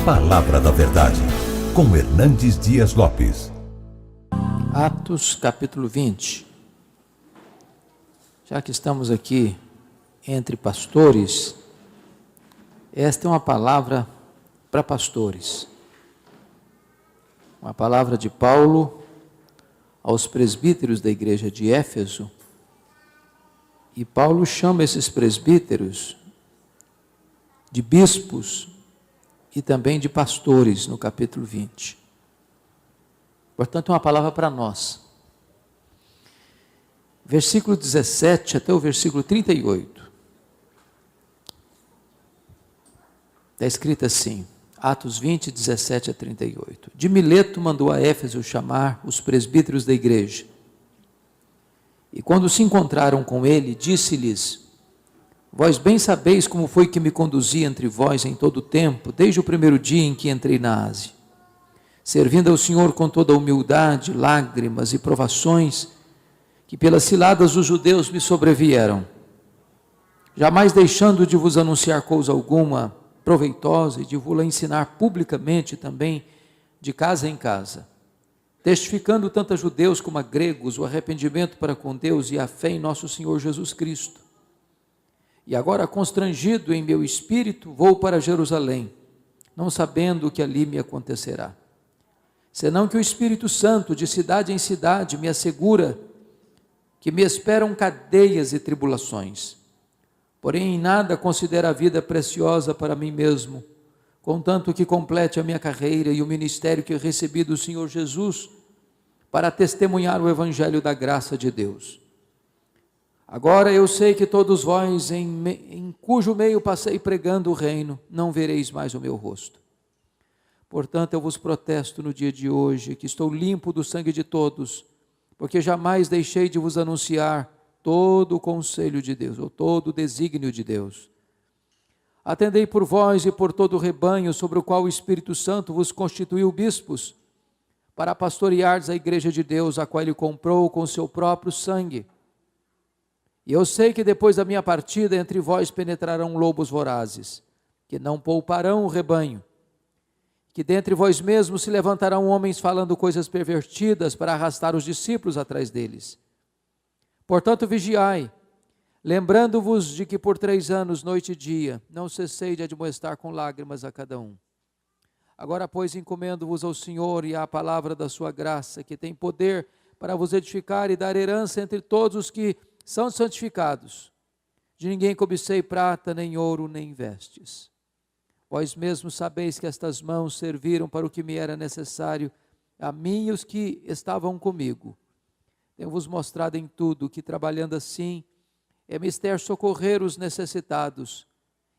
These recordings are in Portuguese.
Palavra da Verdade, com Hernandes Dias Lopes. Atos capítulo 20. Já que estamos aqui entre pastores, esta é uma palavra para pastores. Uma palavra de Paulo aos presbíteros da igreja de Éfeso. E Paulo chama esses presbíteros de bispos e também de pastores, no capítulo 20. Portanto, é uma palavra para nós. Versículo 17 até o versículo 38. Está escrito assim, Atos 20, 17 a 38. De Mileto mandou a Éfeso chamar os presbíteros da igreja. E quando se encontraram com ele, disse-lhes: Vós bem sabeis como foi que me conduzi entre vós em todo o tempo, desde o primeiro dia em que entrei na Ásia, servindo ao Senhor com toda a humildade, lágrimas e provações, que pelas ciladas dos judeus me sobrevieram, jamais deixando de vos anunciar coisa alguma proveitosa e de vos ensinar publicamente também, de casa em casa, testificando tanto a judeus como a gregos o arrependimento para com Deus e a fé em nosso Senhor Jesus Cristo. E agora, constrangido em meu espírito, vou para Jerusalém, não sabendo o que ali me acontecerá, senão que o Espírito Santo, de cidade em cidade, me assegura que me esperam cadeias e tribulações. Porém, em nada considero a vida preciosa para mim mesmo, contanto que complete a minha carreira e o ministério que recebi do Senhor Jesus, para testemunhar o evangelho da graça de Deus. Agora eu sei que todos vós, em cujo meio passei pregando o reino, não vereis mais o meu rosto. Portanto, eu vos protesto no dia de hoje, que estou limpo do sangue de todos, porque jamais deixei de vos anunciar todo o conselho de Deus, ou todo o desígnio de Deus. Atendei por vós e por todo o rebanho, sobre o qual o Espírito Santo vos constituiu bispos, para pastoreardes a igreja de Deus, a qual ele comprou com seu próprio sangue. E eu sei que depois da minha partida entre vós penetrarão lobos vorazes, que não pouparão o rebanho, que dentre vós mesmos se levantarão homens falando coisas pervertidas para arrastar os discípulos atrás deles. Portanto, vigiai, lembrando-vos de que por 3 anos, noite e dia, não cessei de admoestar com lágrimas a cada um. Agora, pois, encomendo-vos ao Senhor e à palavra da sua graça, que tem poder para vos edificar e dar herança entre todos os que são santificados. De ninguém cobicei prata, nem ouro, nem vestes. Vós mesmos sabeis que estas mãos serviram para o que me era necessário, a mim e os que estavam comigo. Tenho-vos mostrado em tudo que, trabalhando assim, é mister socorrer os necessitados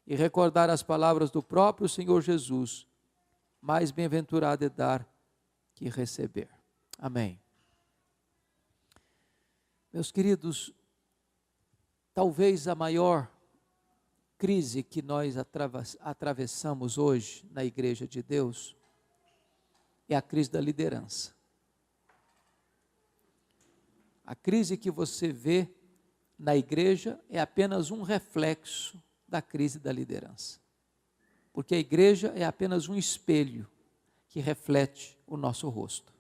e recordar as palavras do próprio Senhor Jesus. Mais bem-aventurado é dar que receber. Amém. Meus queridos, talvez a maior crise que nós atravessamos hoje na Igreja de Deus é a crise da liderança. A crise que você vê na igreja é apenas um reflexo da crise da liderança. Porque a igreja é apenas um espelho que reflete o nosso rosto.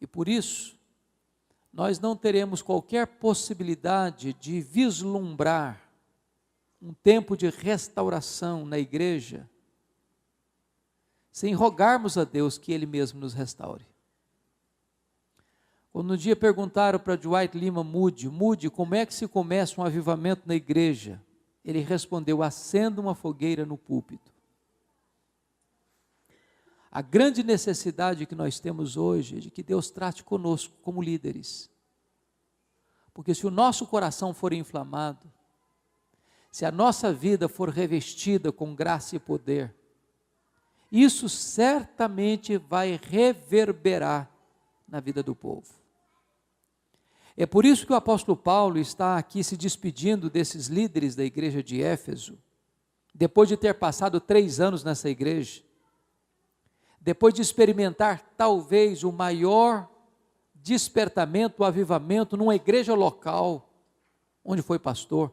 E por isso, nós não teremos qualquer possibilidade de vislumbrar um tempo de restauração na igreja sem rogarmos a Deus que Ele mesmo nos restaure. Quando um dia perguntaram para Dwight Lima Moody, como é que se começa um avivamento na igreja? Ele respondeu: acenda uma fogueira no púlpito. A grande necessidade que nós temos hoje é de que Deus trate conosco como líderes. Porque se o nosso coração for inflamado, se a nossa vida for revestida com graça e poder, isso certamente vai reverberar na vida do povo. É por isso que o apóstolo Paulo está aqui se despedindo desses líderes da igreja de Éfeso, depois de ter passado 3 anos nessa igreja, depois de experimentar talvez o maior despertamento, o avivamento numa igreja local, onde foi pastor.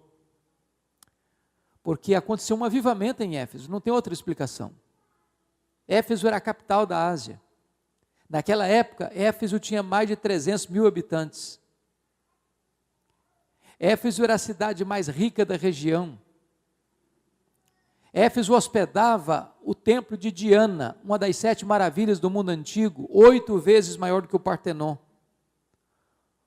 porque aconteceu um avivamento em Éfeso, não tem outra explicação. Éfeso era a capital da Ásia. Naquela época, Éfeso tinha mais de 300 mil habitantes. Éfeso era a cidade mais rica da região. Éfeso hospedava o templo de Diana, uma das 7 maravilhas do mundo antigo, 8 vezes maior do que o Partenon.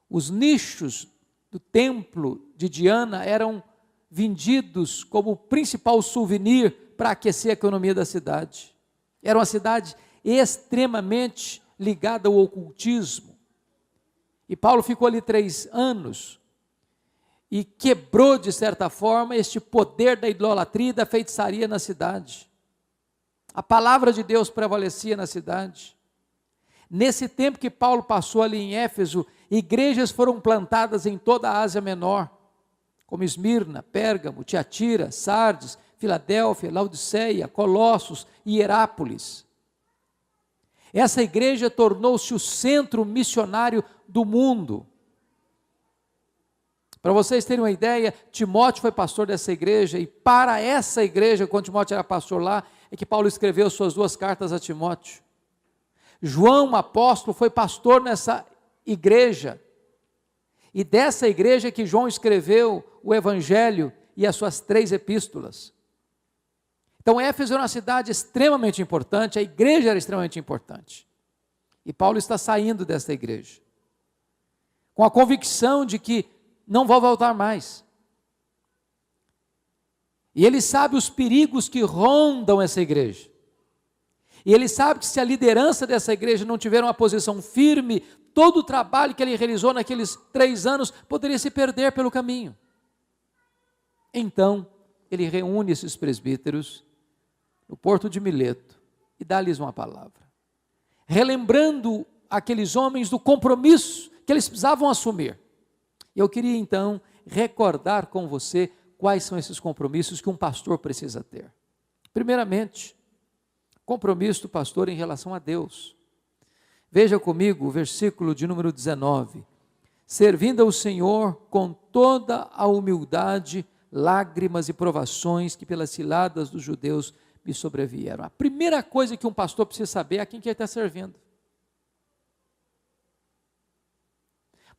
Os nichos do templo de Diana eram vendidos como principal souvenir para aquecer a economia da cidade. Era uma cidade extremamente ligada ao ocultismo. E Paulo ficou ali 3 anos e quebrou, de certa forma, este poder da idolatria e da feitiçaria na cidade. A palavra de Deus prevalecia na cidade. Nesse tempo que Paulo passou ali em Éfeso, igrejas foram plantadas em toda a Ásia Menor, como Esmirna, Pérgamo, Tiatira, Sardes, Filadélfia, Laodiceia, Colossos e Hierápolis. Essa igreja tornou-se o centro missionário do mundo. Para vocês terem uma ideia, Timóteo foi pastor dessa igreja, e para essa igreja, quando Timóteo era pastor lá, é que Paulo escreveu suas 2 cartas a Timóteo. João, apóstolo, foi pastor nessa igreja, e dessa igreja que João escreveu o Evangelho e as suas 3 epístolas. Então Éfeso era uma cidade extremamente importante, a igreja era extremamente importante, e Paulo está saindo dessa igreja, com a convicção de que não vai voltar mais, e ele sabe os perigos que rondam essa igreja, e ele sabe que se a liderança dessa igreja não tiver uma posição firme, todo o trabalho que ele realizou naqueles 3 anos poderia se perder pelo caminho. Então, ele reúne esses presbíteros no porto de Mileto e dá-lhes uma palavra, relembrando aqueles homens do compromisso que eles precisavam assumir. Eu queria então recordar com você quais são esses compromissos que um pastor precisa ter. Primeiramente, compromisso do pastor em relação a Deus. Veja comigo o versículo de número 19. Servindo ao Senhor com toda a humildade, lágrimas e provações que pelas ciladas dos judeus me sobrevieram. A primeira coisa que um pastor precisa saber é a quem que ele está servindo.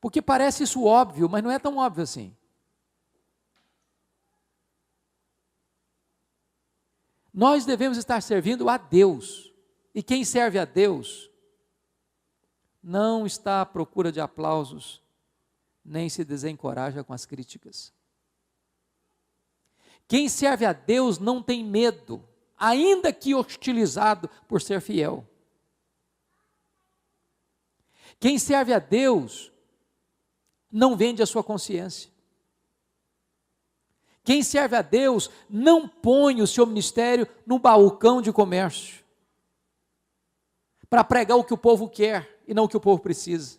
Porque parece isso óbvio, mas não é tão óbvio assim. Nós devemos estar servindo a Deus, e quem serve a Deus não está à procura de aplausos, nem se desencoraja com as críticas. Quem serve a Deus não tem medo, ainda que hostilizado por ser fiel. Quem serve a Deus não vende a sua consciência. Quem serve a Deus não põe o seu ministério no balcão de comércio, para pregar o que o povo quer e não o que o povo precisa.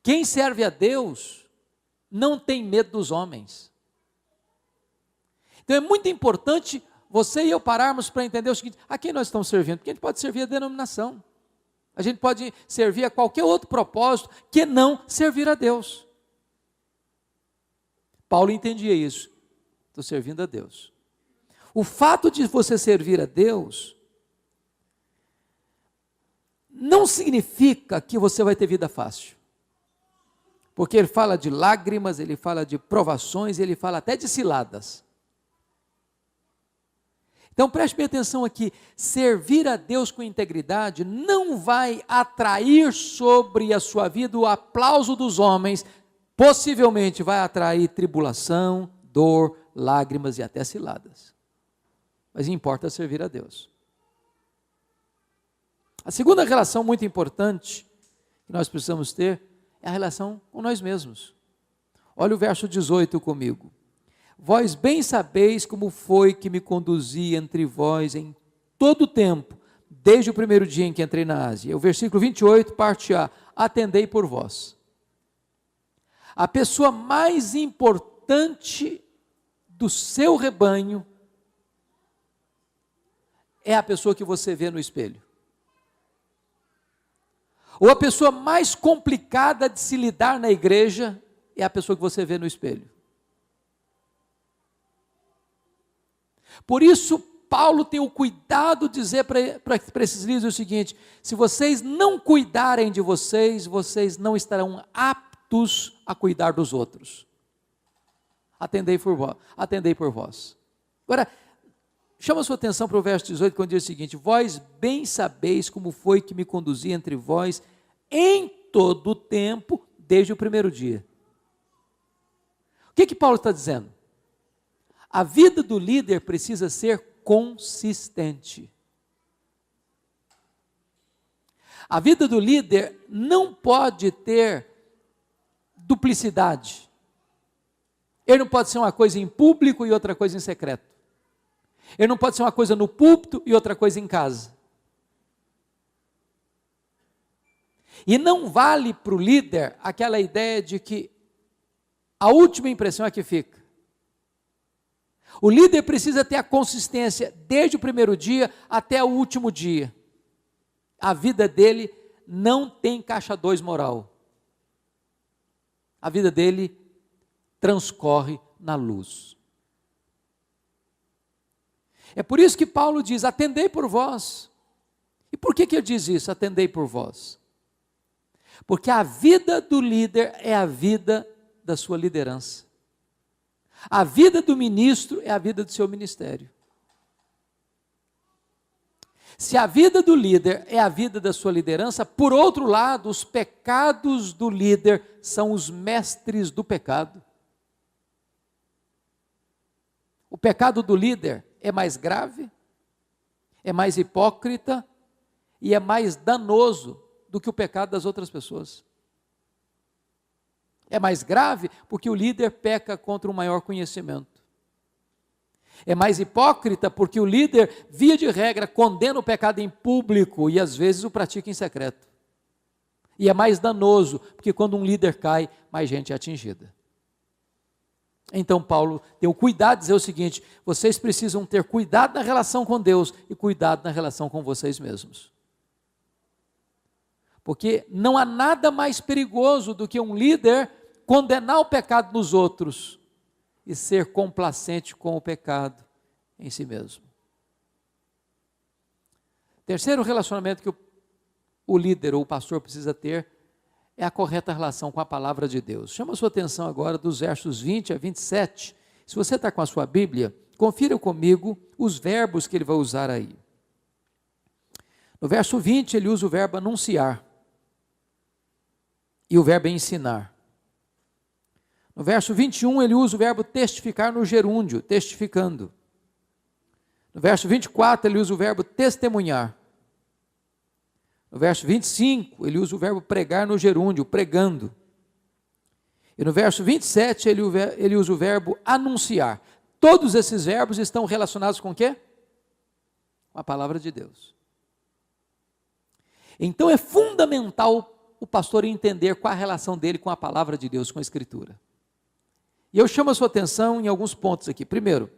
Quem serve a Deus não tem medo dos homens. Então é muito importante você e eu pararmos para entender o seguinte: a quem nós estamos servindo? Porque a gente pode servir a denominação, a gente pode servir a qualquer outro propósito que não servir a Deus. Paulo entendia isso. Estou servindo a Deus. O fato de você servir a Deus não significa que você vai ter vida fácil. Porque ele fala de lágrimas, ele fala de provações, ele fala até de ciladas. Então preste bem atenção aqui, servir a Deus com integridade não vai atrair sobre a sua vida o aplauso dos homens, possivelmente vai atrair tribulação, dor, lágrimas e até ciladas. Mas importa servir a Deus. A segunda relação muito importante que nós precisamos ter é a relação com nós mesmos. Olha o verso 18 comigo. Vós bem sabeis como foi que me conduzi entre vós em todo o tempo, desde o primeiro dia em que entrei na Ásia. O versículo 28, parte A, atendei por vós. A pessoa mais importante do seu rebanho é a pessoa que você vê no espelho. Ou a pessoa mais complicada de se lidar na igreja é a pessoa que você vê no espelho. Por isso, Paulo tem o cuidado de dizer para esses líderes o seguinte: se vocês não cuidarem de vocês, vocês não estarão aptos a cuidar dos outros. Atendei por vós. Agora, chama a sua atenção para o verso 18, quando diz o seguinte: vós bem sabeis como foi que me conduzi entre vós em todo o tempo, desde o primeiro dia. O que Paulo está dizendo? A vida do líder precisa ser consistente. A vida do líder não pode ter duplicidade. Ele não pode ser uma coisa em público e outra coisa em secreto. Ele não pode ser uma coisa no púlpito e outra coisa em casa. E não vale para o líder aquela ideia de que a última impressão é que fica. O líder precisa ter a consistência desde o primeiro dia até o último dia. A vida dele não tem caixa 2 moral. A vida dele transcorre na luz. É por isso que Paulo diz: atendei por vós. E por que ele diz isso, atendei por vós? Porque a vida do líder é a vida da sua liderança. A vida do ministro é a vida do seu ministério. Se a vida do líder é a vida da sua liderança, por outro lado, os pecados do líder são os mestres do pecado. O pecado do líder é mais grave, é mais hipócrita e é mais danoso do que o pecado das outras pessoas. É mais grave porque o líder peca contra um maior conhecimento. É mais hipócrita porque o líder, via de regra, condena o pecado em público e às vezes o pratica em secreto. E é mais danoso porque quando um líder cai, mais gente é atingida. Então Paulo tem o cuidado de dizer o seguinte: vocês precisam ter cuidado na relação com Deus e cuidado na relação com vocês mesmos. Porque não há nada mais perigoso do que um líder condenar o pecado nos outros e ser complacente com o pecado em si mesmo. Terceiro relacionamento que o líder ou o pastor precisa ter é a correta relação com a palavra de Deus. Chama a sua atenção agora dos versos 20 a 27. Se você está com a sua Bíblia, confira comigo os verbos que ele vai usar aí. No verso 20 ele usa o verbo anunciar e o verbo ensinar. No verso 21 ele usa o verbo testificar no gerúndio, testificando. No verso 24 ele usa o verbo testemunhar. No verso 25, ele usa o verbo pregar no gerúndio, pregando. E no verso 27, ele usa o verbo anunciar. Todos esses verbos estão relacionados com o quê? Com a palavra de Deus. Então é fundamental o pastor entender qual a relação dele com a palavra de Deus, com a Escritura. E eu chamo a sua atenção em alguns pontos aqui. Primeiro,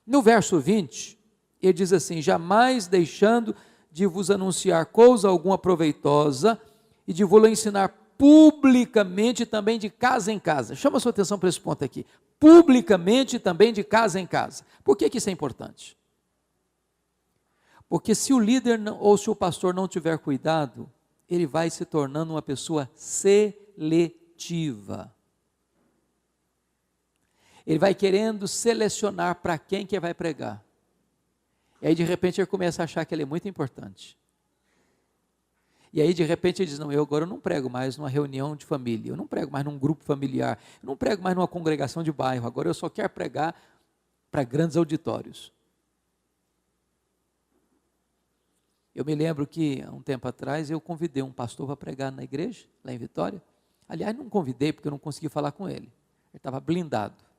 no verso 20, ele diz assim: jamais deixando de vos anunciar coisa alguma proveitosa e de vos ensinar publicamente também de casa em casa. Chama a sua atenção para esse ponto aqui. Publicamente também de casa em casa. Por que isso é importante? Porque se o líder ou se o pastor não tiver cuidado, ele vai se tornando uma pessoa seletiva. Ele vai querendo selecionar para quem que vai pregar. E aí de repente ele começa a achar que ele é muito importante. E aí de repente ele diz: não, eu agora não prego mais numa reunião de família, eu não prego mais num grupo familiar, eu não prego mais numa congregação de bairro, agora eu só quero pregar para grandes auditórios. Eu me lembro que há um tempo atrás eu convidei um pastor para pregar na igreja, lá em Vitória. Aliás, não convidei porque eu não consegui falar com ele, ele estava blindado.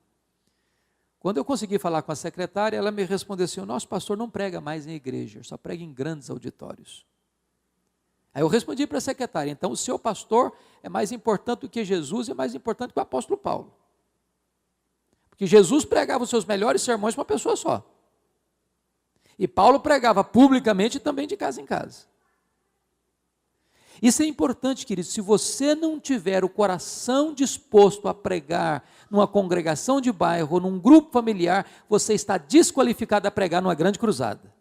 Quando eu consegui falar com a secretária, ela me respondeu assim: o nosso pastor não prega mais em igreja, só prega em grandes auditórios. Aí eu respondi para a secretária: então o seu pastor é mais importante do que Jesus e é mais importante que o apóstolo Paulo. Porque Jesus pregava os seus melhores sermões para uma pessoa só. E Paulo pregava publicamente e também de casa em casa. Isso é importante, querido. Se você não tiver o coração disposto a pregar numa congregação de bairro ou num grupo familiar, você está desqualificado a pregar numa grande cruzada.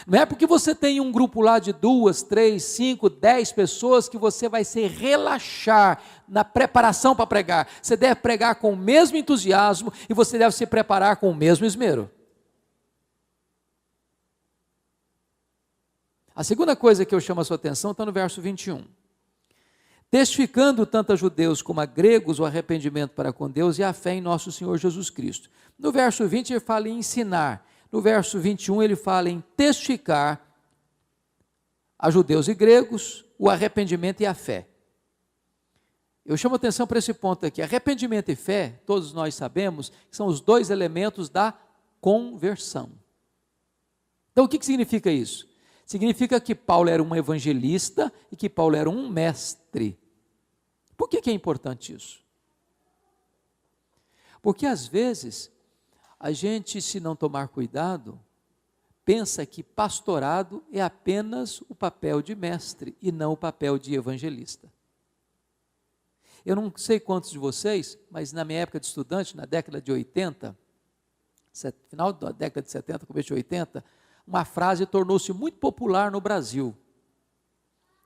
Não é porque você tem um grupo lá de 2, 3, 5, 10 pessoas que você vai se relaxar na preparação para pregar. Você deve pregar com o mesmo entusiasmo e você deve se preparar com o mesmo esmero. A segunda coisa que eu chamo a sua atenção está no verso 21. Testificando tanto a judeus como a gregos o arrependimento para com Deus e a fé em nosso Senhor Jesus Cristo. No verso 20 ele fala em ensinar. No verso 21 ele fala em testificar a judeus e gregos o arrependimento e a fé. Eu chamo a atenção para esse ponto aqui. Arrependimento e fé, todos nós sabemos, são os dois elementos da conversão. Então o que significa isso? Significa que Paulo era um evangelista e que Paulo era um mestre. Por que é importante isso? Porque às vezes a gente, se não tomar cuidado, pensa que pastorado é apenas o papel de mestre e não o papel de evangelista. Eu não sei quantos de vocês, mas na minha época de estudante, na década de 80, final da década de 70, começo de 80, uma frase tornou-se muito popular no Brasil.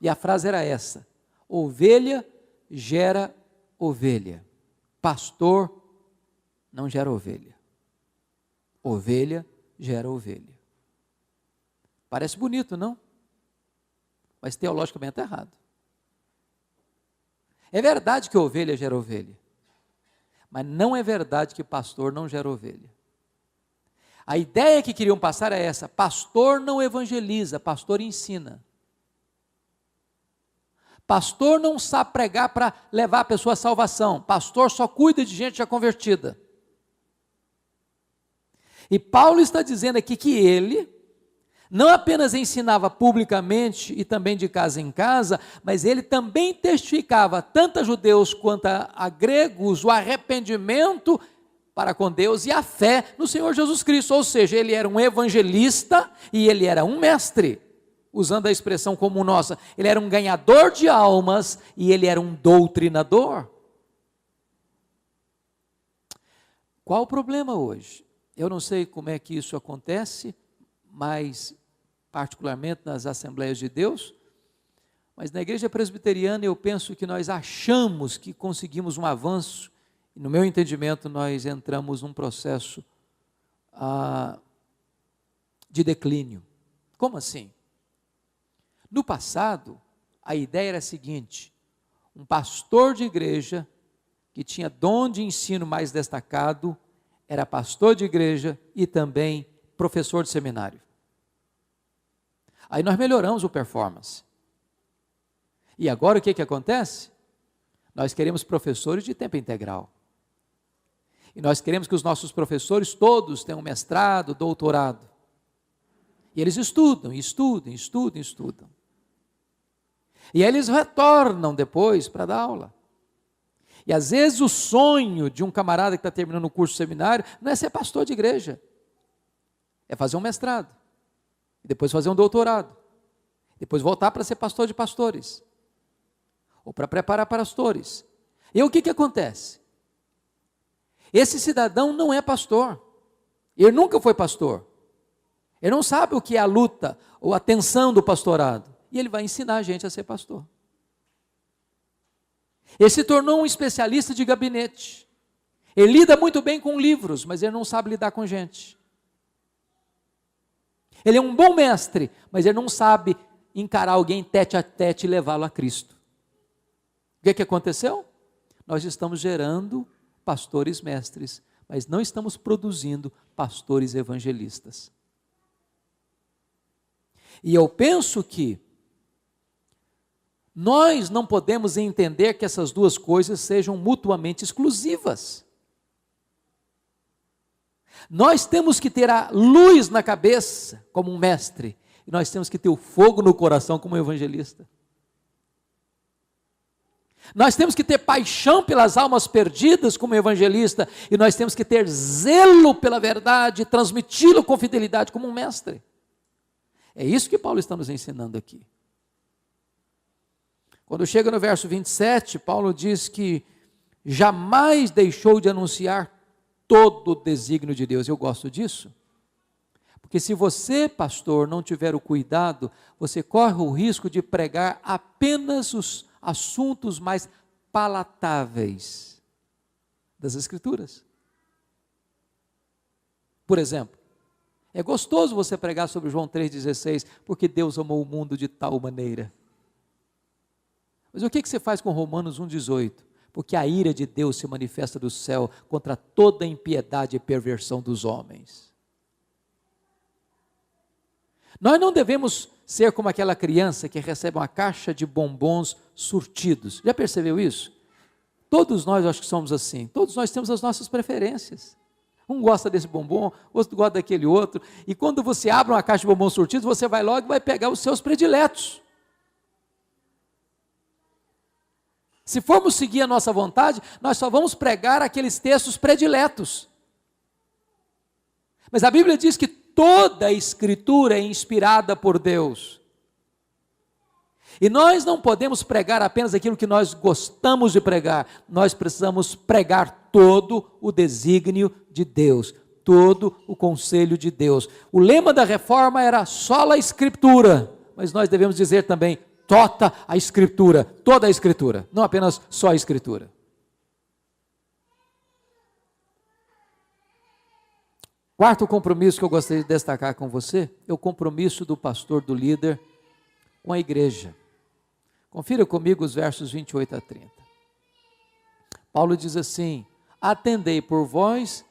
E a frase era essa: ovelha gera ovelha, pastor não gera ovelha. Ovelha gera ovelha. Parece bonito, não? Mas teologicamente é errado. É verdade que ovelha gera ovelha, mas não é verdade que pastor não gera ovelha. A ideia que queriam passar é essa: pastor não evangeliza, pastor ensina. Pastor não sabe pregar para levar a pessoa à salvação, pastor só cuida de gente já convertida. E Paulo está dizendo aqui que ele não apenas ensinava publicamente e também de casa em casa, mas ele também testificava tanto a judeus quanto a gregos o arrependimento para com Deus e a fé no Senhor Jesus Cristo. Ou seja, ele era um evangelista e ele era um mestre, usando a expressão comum nossa. Ele era um ganhador de almas e ele era um doutrinador. Qual o problema hoje? Eu não sei como é que isso acontece, mas particularmente nas Assembleias de Deus, mas na igreja presbiteriana eu penso que nós achamos que conseguimos um avanço, e no meu entendimento nós entramos num processo de declínio. Como assim? No passado, a ideia era a seguinte: um pastor de igreja que tinha dom de ensino mais destacado, era pastor de igreja e também professor de seminário. Aí nós melhoramos o performance. E agora o que acontece? Nós queremos professores de tempo integral. E nós queremos que os nossos professores todos tenham mestrado, doutorado. E eles estudam. E aí eles retornam depois para dar aula. E às vezes o sonho de um camarada que está terminando o curso seminário não é ser pastor de igreja, é fazer um mestrado, depois fazer um doutorado, depois voltar para ser pastor de pastores, ou para preparar pastores. E aí, o que acontece? Esse cidadão não é pastor, ele nunca foi pastor, ele não sabe o que é a luta ou a tensão do pastorado, e ele vai ensinar a gente a ser pastor. Ele se tornou um especialista de gabinete. Ele lida muito bem com livros, mas ele não sabe lidar com gente. Ele é um bom mestre, mas ele não sabe encarar alguém tete a tete e levá-lo a Cristo. O que aconteceu? Nós estamos gerando pastores mestres, mas não estamos produzindo pastores evangelistas. E eu penso que nós não podemos entender que essas duas coisas sejam mutuamente exclusivas. Nós temos que ter a luz na cabeça como um mestre, e nós temos que ter o fogo no coração como um evangelista. Nós temos que ter paixão pelas almas perdidas como evangelista, e nós temos que ter zelo pela verdade, transmiti-lo com fidelidade como um mestre. É isso que Paulo está nos ensinando aqui. Quando chega no verso 27, Paulo diz que jamais deixou de anunciar todo o desígnio de Deus. Eu gosto disso. Porque se você, pastor, não tiver o cuidado, você corre o risco de pregar apenas os assuntos mais palatáveis das Escrituras. Por exemplo, é gostoso você pregar sobre João 3,16, porque Deus amou o mundo de tal maneira. Mas o que você faz com Romanos 1,18? Porque a ira de Deus se manifesta do céu contra toda a impiedade e perversão dos homens. Nós não devemos ser como aquela criança que recebe uma caixa de bombons surtidos. Já percebeu isso? Todos nós, acho que somos assim. Todos nós temos as nossas preferências. Um gosta desse bombom, outro gosta daquele outro. E quando você abre uma caixa de bombons surtidos, você vai logo e vai pegar os seus prediletos. Se formos seguir a nossa vontade, nós só vamos pregar aqueles textos prediletos. Mas a Bíblia diz que toda a Escritura é inspirada por Deus. E nós não podemos pregar apenas aquilo que nós gostamos de pregar. Nós precisamos pregar todo o desígnio de Deus, todo o conselho de Deus. O lema da reforma era sola Escritura, mas nós devemos dizer também tota a Escritura, toda a Escritura, não apenas só a Escritura. Quarto compromisso que eu gostaria de destacar com você é o compromisso do pastor, do líder, com a igreja. Confira comigo os versos 28 a 30. Paulo diz assim: atendei por vós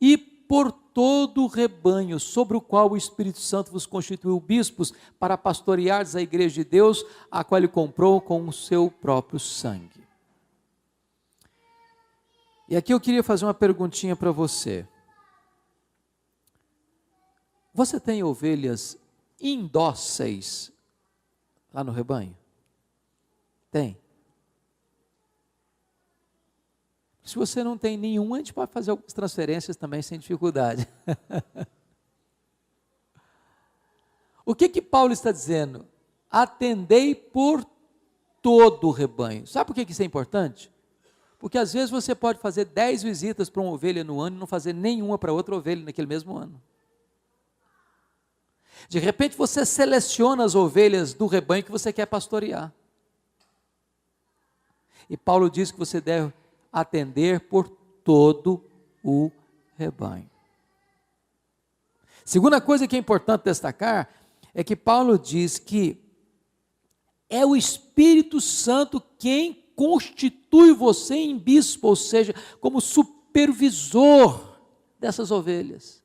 e por todo o rebanho, sobre o qual o Espírito Santo vos constituiu bispos, para pastoreares a igreja de Deus, a qual ele comprou com o seu próprio sangue. E aqui eu queria fazer uma perguntinha para você. Você tem ovelhas indóceis lá no rebanho? Tem. Se você não tem nenhuma, a gente pode fazer algumas transferências também sem dificuldade. O que Paulo está dizendo? Atendei por todo o rebanho. Sabe por que isso é importante? Porque às vezes você pode fazer 10 visitas para uma ovelha no ano e não fazer nenhuma para outra ovelha naquele mesmo ano. De repente você seleciona as ovelhas do rebanho que você quer pastorear. E Paulo diz que você deve atender por todo o rebanho. Segunda coisa que é importante destacar é que Paulo diz que é o Espírito Santo quem constitui você em bispo, ou seja, como supervisor dessas ovelhas.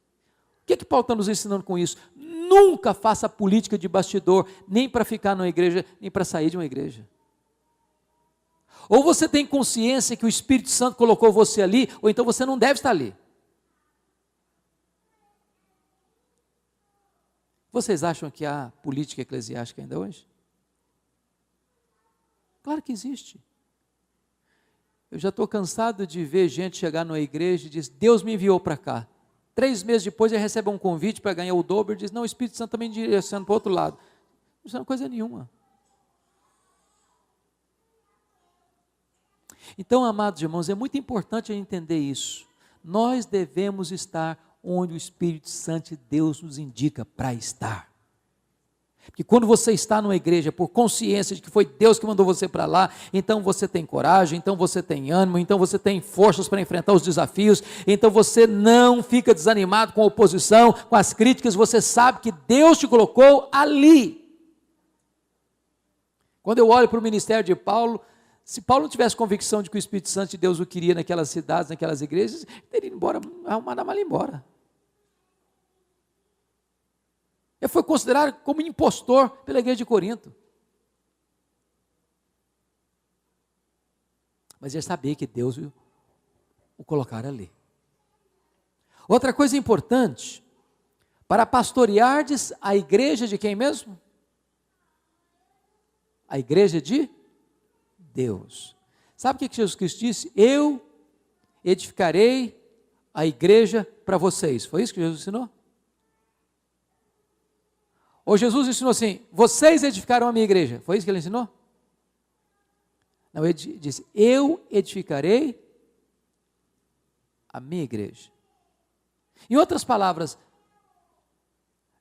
O que Paulo está nos ensinando com isso? Nunca faça política de bastidor, nem para ficar numa igreja, nem para sair de uma igreja. Ou você tem consciência que o Espírito Santo colocou você ali, ou então você não deve estar ali. Vocês acham que há política eclesiástica ainda hoje? Claro que existe. Eu já estou cansado de ver gente chegar numa igreja e dizer: Deus me enviou para cá. 3 meses depois ele recebe um convite para ganhar o dobro e diz: não, o Espírito Santo também direciona para o outro lado. Isso não é coisa nenhuma. Então, amados irmãos, é muito importante a gente entender isso. Nós devemos estar onde o Espírito Santo de Deus nos indica para estar. Porque quando você está numa igreja por consciência de que foi Deus que mandou você para lá, então você tem coragem, então você tem ânimo, então você tem forças para enfrentar os desafios, então você não fica desanimado com a oposição, com as críticas, você sabe que Deus te colocou ali. Quando eu olho para o ministério de Paulo, se Paulo não tivesse convicção de que o Espírito Santo de Deus o queria naquelas cidades, naquelas igrejas, ele teria ido embora, arrumado a mala e embora. Ele foi considerado como impostor pela igreja de Corinto. Mas ele sabia que Deus o colocara ali. Outra coisa importante, para pastoreardes a igreja de quem mesmo? A igreja de Deus. Sabe o que Jesus Cristo disse? Eu edificarei a igreja para vocês. Foi isso que Jesus ensinou? Ou Jesus ensinou assim: vocês edificarão a minha igreja. Foi isso que ele ensinou? Não, ele disse: eu edificarei a minha igreja. Em outras palavras,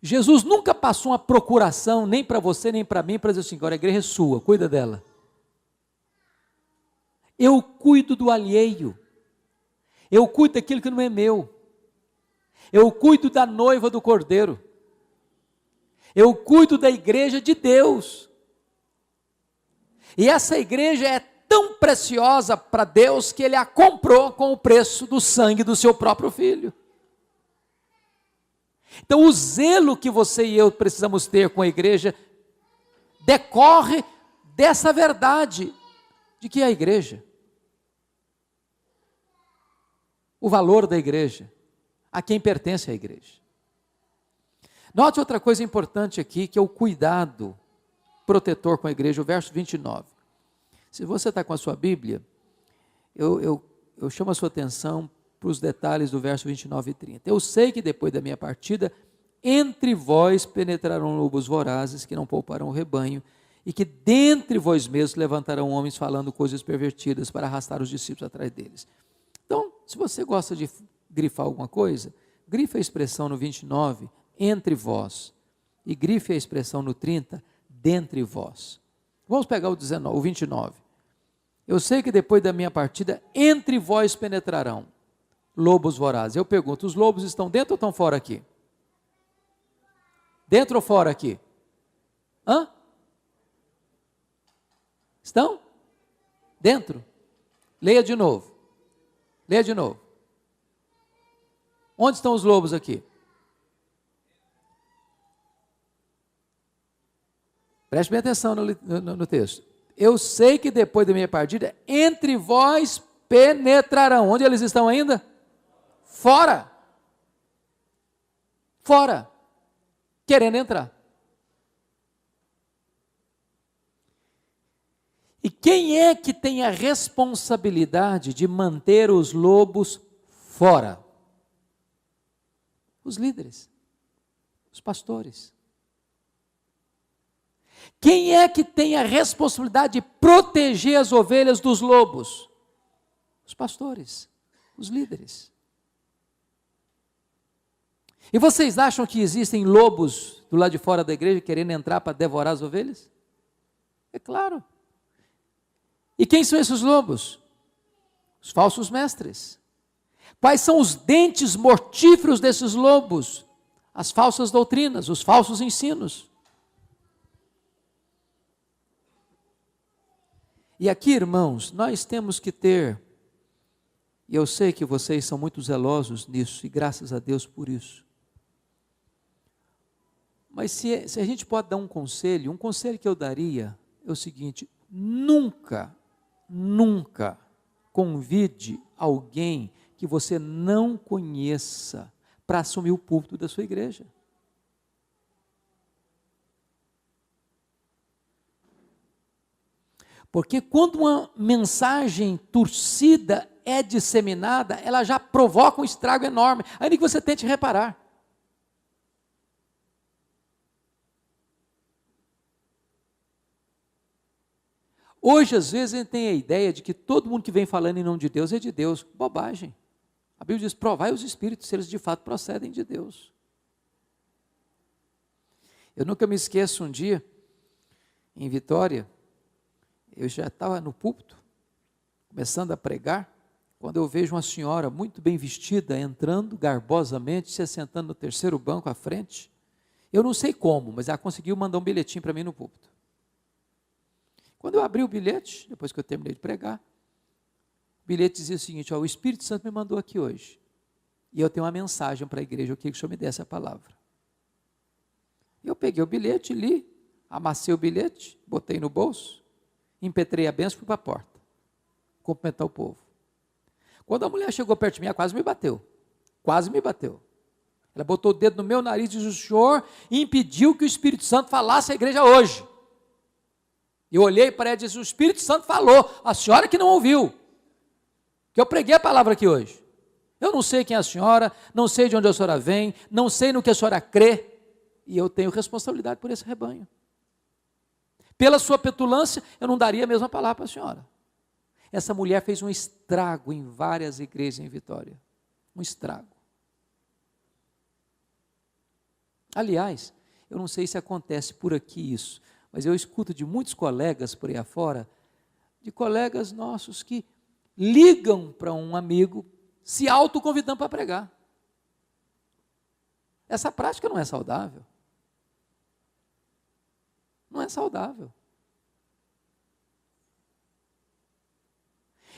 Jesus nunca passou uma procuração, nem para você, nem para mim, para dizer assim: agora a igreja é sua, cuida dela. Eu cuido do alheio. Eu cuido daquilo que não é meu. Eu cuido da noiva do Cordeiro. Eu cuido da igreja de Deus. E essa igreja é tão preciosa para Deus que Ele a comprou com o preço do sangue do seu próprio Filho. Então o zelo que você e eu precisamos ter com a igreja decorre dessa verdade de que é a igreja. O valor da igreja, a quem pertence a igreja. Note outra coisa importante aqui, que é o cuidado protetor com a igreja, o verso 29. Se você está com a sua Bíblia, eu chamo a sua atenção para os detalhes do verso 29 e 30. Eu sei que depois da minha partida, entre vós penetrarão lobos vorazes, que não pouparão o rebanho, e que dentre vós mesmos levantarão homens falando coisas pervertidas para arrastar os discípulos atrás deles. Então, se você gosta de grifar alguma coisa, grife a expressão no 29, entre vós, e grife a expressão no 30, dentre vós. Vamos pegar o 29. Eu sei que depois da minha partida, entre vós penetrarão lobos vorazes. Eu pergunto, os lobos estão dentro ou estão fora aqui? Dentro ou fora aqui? Hã? Estão? Dentro? Leia de novo. Leia de novo. Onde estão os lobos aqui? Preste bem atenção no texto. Eu sei que depois da minha partida, entre vós penetrarão. Onde eles estão ainda? Fora. Fora. Querendo entrar. E quem é que tem a responsabilidade de manter os lobos fora? Os líderes, os pastores. Quem é que tem a responsabilidade de proteger as ovelhas dos lobos? Os pastores, os líderes. E vocês acham que existem lobos do lado de fora da igreja querendo entrar para devorar as ovelhas? É claro. E quem são esses lobos? Os falsos mestres. Quais são os dentes mortíferos desses lobos? As falsas doutrinas, os falsos ensinos. E aqui, irmãos, nós temos que ter, e eu sei que vocês são muito zelosos nisso, e graças a Deus por isso. Mas se a gente pode dar um conselho que eu daria é o seguinte: nunca convide alguém que você não conheça para assumir o púlpito da sua igreja. Porque quando uma mensagem torcida é disseminada, ela já provoca um estrago enorme, ainda que você tente reparar. Hoje, às vezes, a gente tem a ideia de que todo mundo que vem falando em nome de Deus é de Deus. Bobagem. A Bíblia diz: provai os espíritos, se eles de fato procedem de Deus. Eu nunca me esqueço, um dia, em Vitória, eu já estava no púlpito, começando a pregar, quando eu vejo uma senhora muito bem vestida, entrando garbosamente, se assentando no terceiro banco à frente. Eu não sei como, mas ela conseguiu mandar um bilhetinho para mim no púlpito. Quando eu abri o bilhete, depois que eu terminei de pregar, o bilhete dizia o seguinte: ó, o Espírito Santo me mandou aqui hoje, e eu tenho uma mensagem para a igreja, eu queria que o senhor me desse a palavra. Eu peguei o bilhete, li, amassei o bilhete, botei no bolso, impetrei a bênção e fui para a porta, cumprimentar o povo. Quando a mulher chegou perto de mim, ela quase me bateu. Ela botou o dedo no meu nariz e disse: o senhor impediu que o Espírito Santo falasse à igreja hoje. Eu olhei para ela e disse: o Espírito Santo falou, a senhora que não ouviu, que eu preguei a palavra aqui hoje. Eu não sei quem é a senhora, não sei de onde a senhora vem, não sei no que a senhora crê, e eu tenho responsabilidade por esse rebanho. Pela sua petulância, eu não daria a mesma palavra para a senhora. Essa mulher fez um estrago em várias igrejas em Vitória. Um estrago. Aliás, eu não sei se acontece por aqui isso, mas eu escuto de muitos colegas por aí afora, de colegas nossos que ligam para um amigo se autoconvidando para pregar. Essa prática não é saudável. Não é saudável.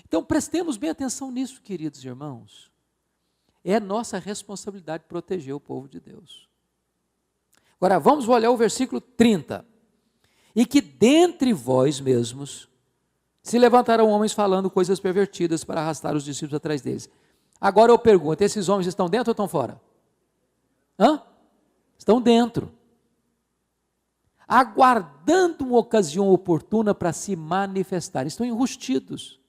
Então, prestemos bem atenção nisso, queridos irmãos. É nossa responsabilidade proteger o povo de Deus. Agora, vamos olhar o versículo 30. E que dentre vós mesmos se levantarão homens falando coisas pervertidas para arrastar os discípulos atrás deles. Agora eu pergunto, esses homens estão dentro ou estão fora? Estão dentro. Aguardando uma ocasião oportuna para se manifestarem. Estão enrustidos.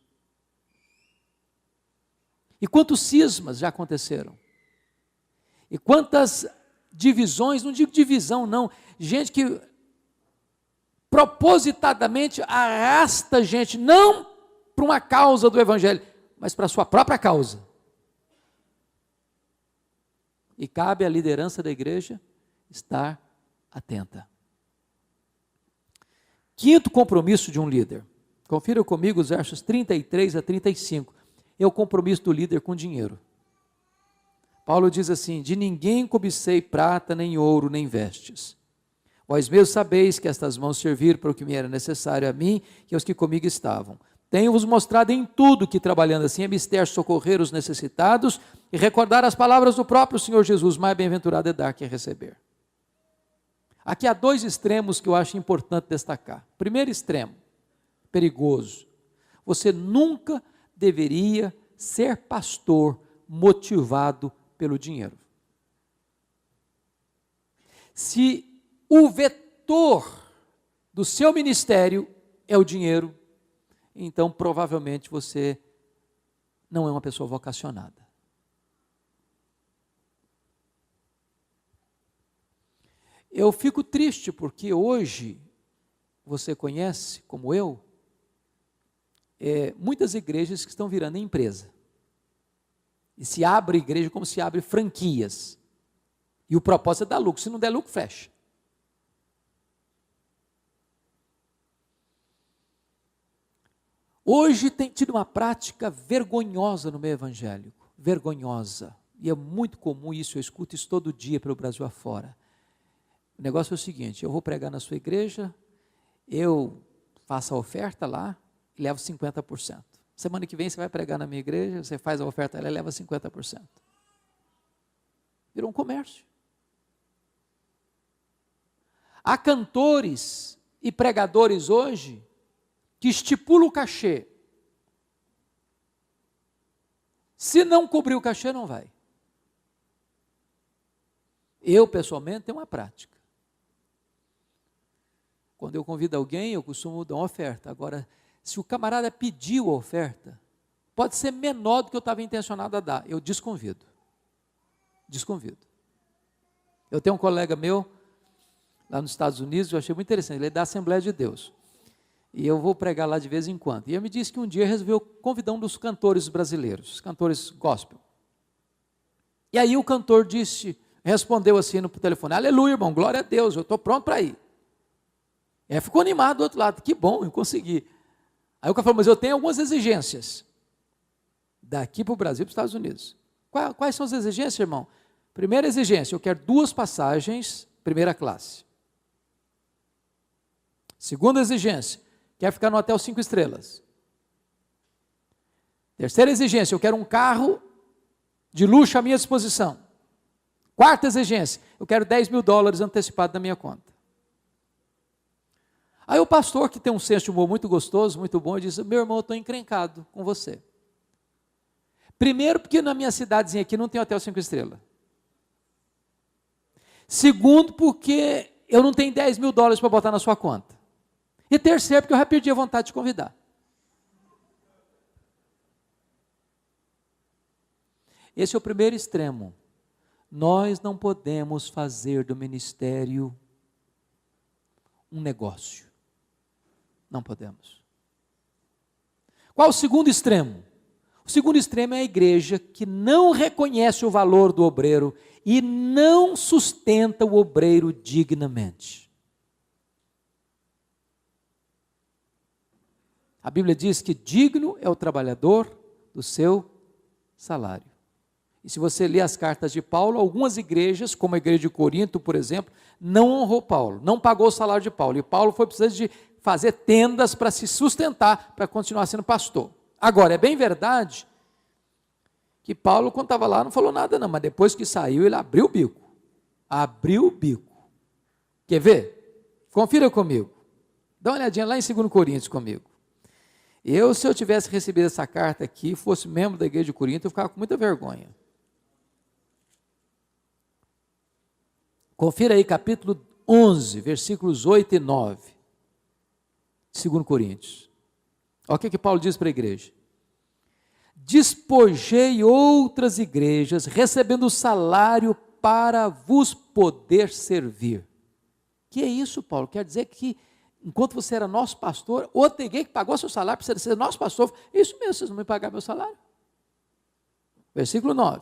E quantos cismas já aconteceram? E quantas divisões, não digo divisão não, gente que propositadamente arrasta gente, não para uma causa do evangelho, mas para a sua própria causa. E cabe à liderança da igreja estar atenta. Quinto compromisso de um líder. Confira comigo os versos 33 a 35. É o compromisso do líder com dinheiro. Paulo diz assim: de ninguém cobicei prata, nem ouro, nem vestes. Vós mesmos sabeis que estas mãos serviram para o que me era necessário a mim e aos que comigo estavam. Tenho-vos mostrado em tudo que, trabalhando assim, é mister socorrer os necessitados e recordar as palavras do próprio Senhor Jesus: mais bem-aventurado é dar que é receber. Aqui há dois extremos que eu acho importante destacar. Primeiro extremo, perigoso. Você nunca deveria ser pastor motivado pelo dinheiro. Se o vetor do seu ministério é o dinheiro, então provavelmente você não é uma pessoa vocacionada. Eu fico triste porque hoje, você conhece, como eu, muitas igrejas que estão virando empresa. E se abre igreja como se abre franquias. E o propósito é dar lucro. Se não der lucro, fecha. Hoje tem tido uma prática vergonhosa no meio evangélico. Vergonhosa. E é muito comum isso, eu escuto isso todo dia pelo Brasil afora. O negócio é o seguinte: eu vou pregar na sua igreja, eu faço a oferta lá e levo 50%. Semana que vem você vai pregar na minha igreja, você faz a oferta lá e leva 50%. Virou um comércio. Há cantores e pregadores hoje que estipulam o cachê. Se não cobrir o cachê, não vai. Eu, pessoalmente, tenho uma prática. Quando eu convido alguém, eu costumo dar uma oferta. Agora, se o camarada pediu a oferta, pode ser menor do que eu estava intencionado a dar, eu desconvido. Desconvido. Eu tenho um colega meu, lá nos Estados Unidos, eu achei muito interessante, ele é da Assembleia de Deus. E eu vou pregar lá de vez em quando. E ele me disse que um dia resolveu convidar um dos cantores brasileiros, cantores gospel. E aí o cantor respondeu assim no telefone: aleluia, irmão, glória a Deus, eu estou pronto para ir. E aí ficou animado do outro lado: que bom, eu consegui. Aí o cara falou: mas eu tenho algumas exigências. Daqui para o Brasil e para os Estados Unidos. Quais são as exigências, irmão? Primeira exigência: eu quero 2 passagens, primeira classe. Segunda exigência: quero ficar no hotel 5 estrelas. Terceira exigência: eu quero um carro de luxo à minha disposição. Quarta exigência: eu quero $10.000 antecipado na minha conta. Aí o pastor, que tem um senso de humor muito gostoso, muito bom, diz: meu irmão, eu estou encrencado com você. Primeiro, porque na minha cidadezinha aqui não tem hotel 5 estrelas. Segundo, porque eu não tenho $10.000 para botar na sua conta. E terceiro, porque eu já perdi a vontade de convidar. Esse é o primeiro extremo. Nós não podemos fazer do ministério um negócio. Não podemos. Qual o segundo extremo? O segundo extremo é a igreja que não reconhece o valor do obreiro e não sustenta o obreiro dignamente. A Bíblia diz que digno é o trabalhador do seu salário. E se você ler as cartas de Paulo, algumas igrejas, como a igreja de Corinto, por exemplo, não honrou Paulo, não pagou o salário de Paulo. E Paulo foi precisando de fazer tendas para se sustentar, para continuar sendo pastor. Agora, é bem verdade que Paulo, quando estava lá, não falou nada não, mas depois que saiu, ele abriu o bico. Abriu o bico. Quer ver? Confira comigo. Dá uma olhadinha lá em 2 Coríntios comigo. Se eu tivesse recebido essa carta aqui, fosse membro da igreja de Corinto, eu ficava com muita vergonha. Confira aí capítulo 11, versículos 8 e 9. 2 Coríntios. Olha o que Paulo diz para a igreja. Despojei outras igrejas, recebendo salário para vos poder servir. Que é isso, Paulo? Quer dizer que enquanto você era nosso pastor, outra igreja que pagou seu salário para você ser nosso pastor, isso mesmo, vocês não me pagaram meu salário. Versículo 9.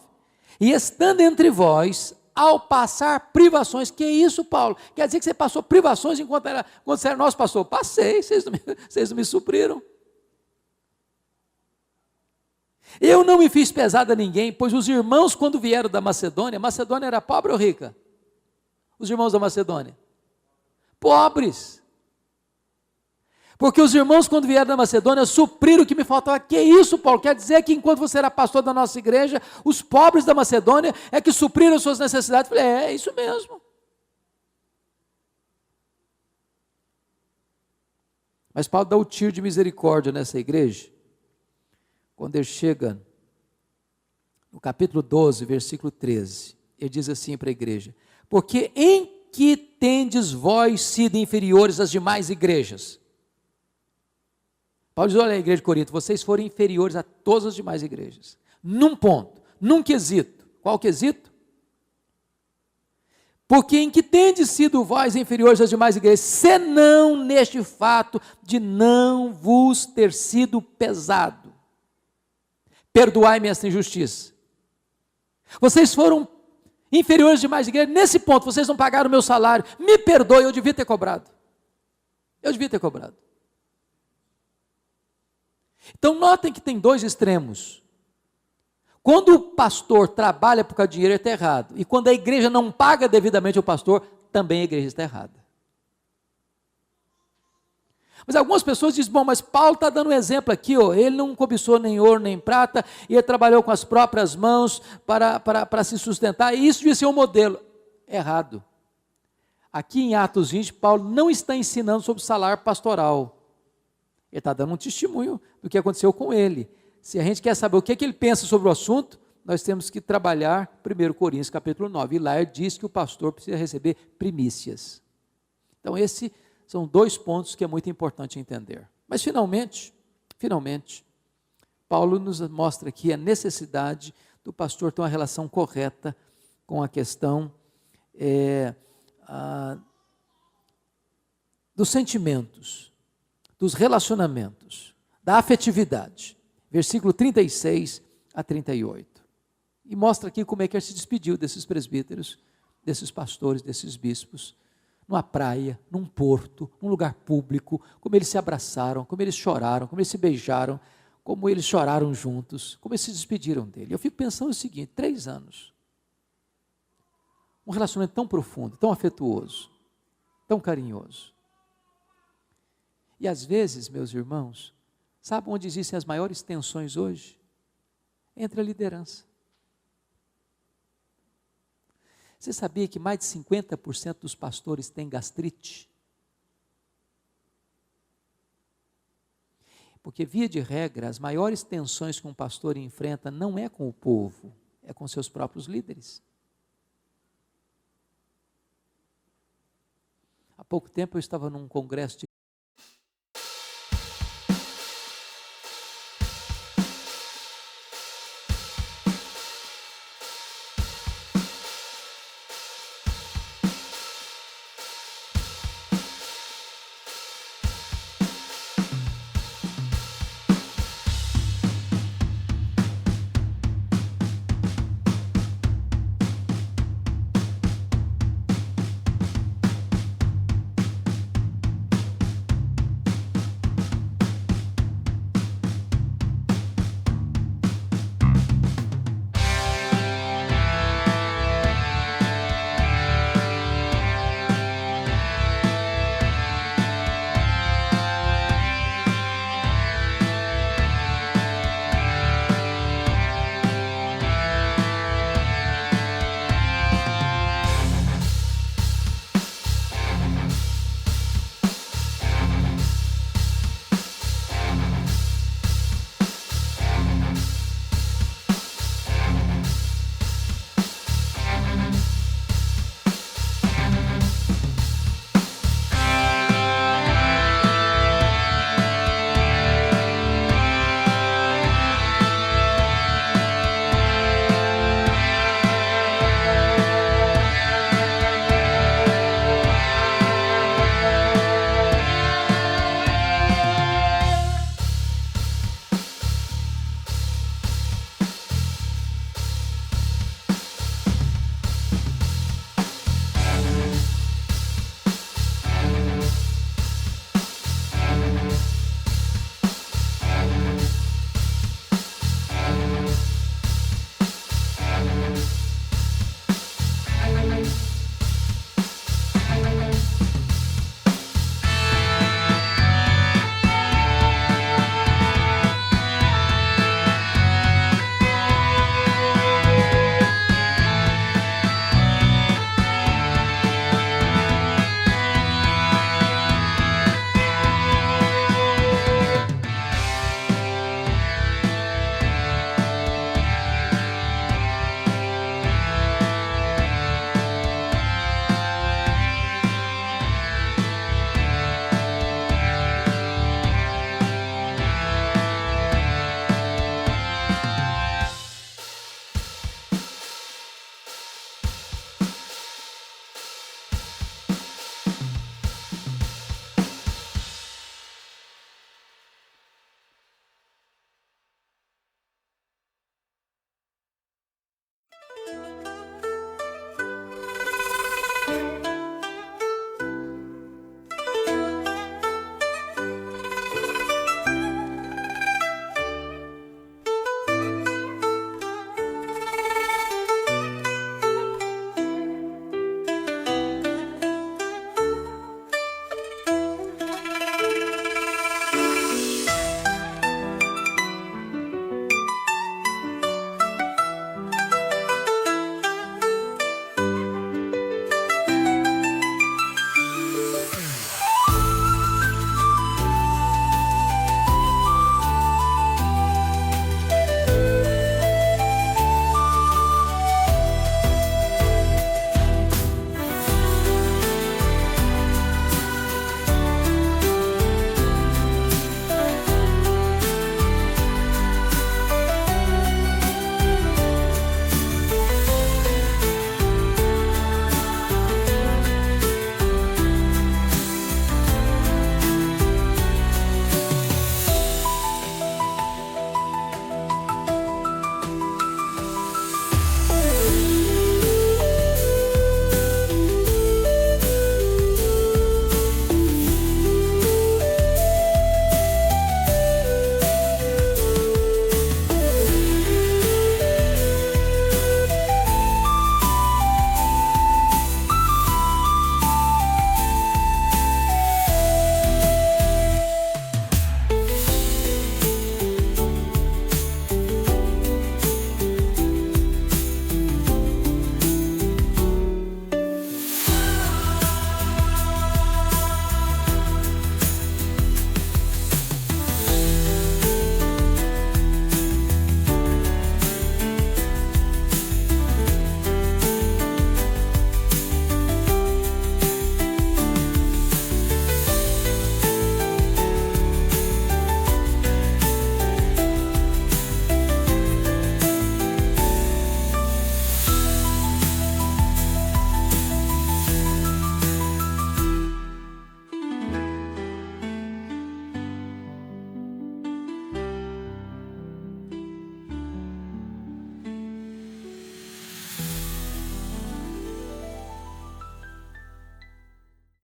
E estando entre vós, ao passar privações, que é isso, Paulo? Quer dizer que você passou privações enquanto você era nosso pastor? Passei, vocês não me supriram. Eu não me fiz pesado a ninguém, pois os irmãos, quando vieram da Macedônia, Macedônia era pobre ou rica? Os irmãos da Macedônia? Pobres. Porque os irmãos, quando vieram da Macedônia, supriram o que me faltava. Que isso, Paulo? Quer dizer que enquanto você era pastor da nossa igreja, os pobres da Macedônia é que supriram as suas necessidades? Eu falei, é isso mesmo. Mas Paulo dá o tiro de misericórdia nessa igreja, quando ele chega no capítulo 12, versículo 13, ele diz assim para a igreja, porque em que tendes vós sido inferiores às demais igrejas? Paulo diz, olha a igreja de Corinto, vocês foram inferiores a todas as demais igrejas, num ponto, num quesito. Qual quesito? Porque em que tendes sido vós inferiores às demais igrejas, senão neste fato de não vos ter sido pesado. Perdoai-me esta injustiça. Vocês foram inferiores às demais igrejas, nesse ponto vocês não pagaram o meu salário, me perdoe, eu devia ter cobrado. Então notem que tem dois extremos. Quando o pastor trabalha por causa de dinheiro, ele está errado. E quando a igreja não paga devidamente o pastor, também a igreja está errada. Mas algumas pessoas dizem, bom, mas Paulo está dando um exemplo aqui, ele não cobiçou nem ouro nem prata, e ele trabalhou com as próprias mãos para se sustentar, e isso devia ser um modelo. Errado. Aqui em Atos 20, Paulo não está ensinando sobre salário pastoral. Ele está dando um testemunho do que aconteceu com ele. Se a gente quer saber o que ele pensa sobre o assunto, nós temos que trabalhar 1 Coríntios capítulo 9, e lá ele diz que o pastor precisa receber primícias. Então esses são dois pontos que é muito importante entender. Mas finalmente, Paulo nos mostra aqui a necessidade do pastor ter uma relação correta com a questão dos sentimentos, dos relacionamentos, da afetividade. Versículo 36 a 38. E mostra aqui como é que ele se despediu desses presbíteros, desses pastores, desses bispos, numa praia, num porto, num lugar público, como eles se abraçaram, como eles choraram, como eles se beijaram, como eles choraram juntos, como eles se despediram dele. Eu fico pensando o seguinte, 3 anos, um relacionamento tão profundo, tão afetuoso, tão carinhoso. E às vezes, meus irmãos, sabe onde existem as maiores tensões hoje? Entre a liderança. Você sabia que mais de 50% dos pastores têm gastrite? Porque, via de regra, as maiores tensões que um pastor enfrenta não é com o povo, é com seus próprios líderes. Há pouco tempo eu estava num congresso de